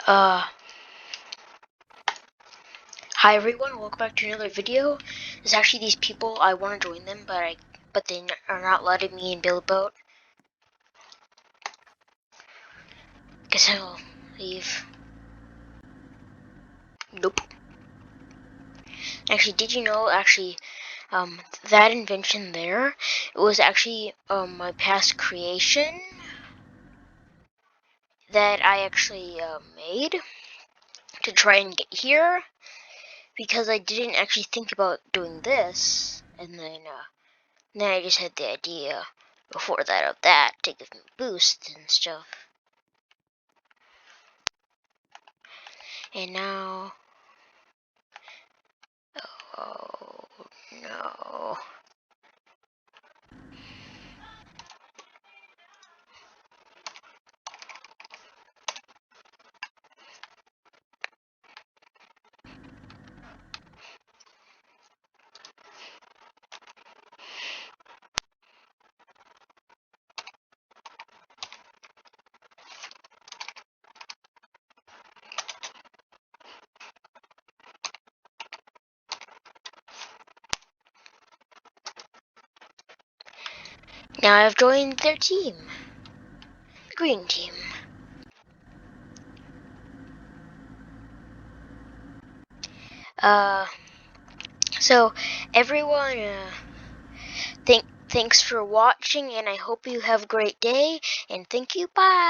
Hi everyone, welcome back to another video. There's actually these people, I want to join them, but they are not letting me in Build Boat. Guess I'll leave. Nope. Actually, did you know, that invention there, it was actually, my past creation that I actually, made to try and get here, because I didn't actually think about doing this, and then I just had the idea before that of that to give me a boost and stuff. And now, oh no. Now I've joined their team, the green team. So everyone, thanks for watching, and I hope you have a great day, and thank you, bye!